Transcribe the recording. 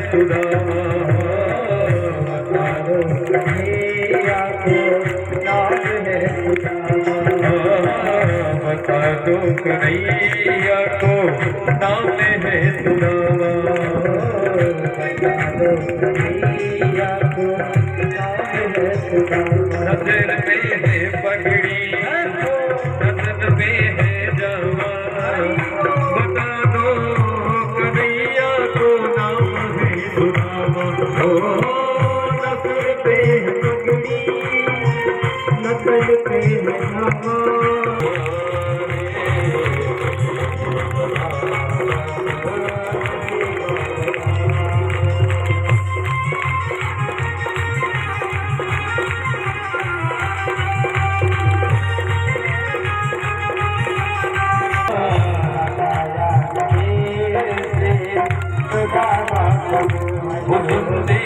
सुदामा बतारो कन्हैया को नाम है सुदामा, बता दो कन्हैया को नाम है सुदामा, बता दो कन्हैया को नाम है सुदामा। नजर में है पगड़ी, नजर में है जवान, बता दो कन्हैया को नाम है सुदामा। ओ नजर पे है पगड़ी, नजर पे है जवान, सुदामा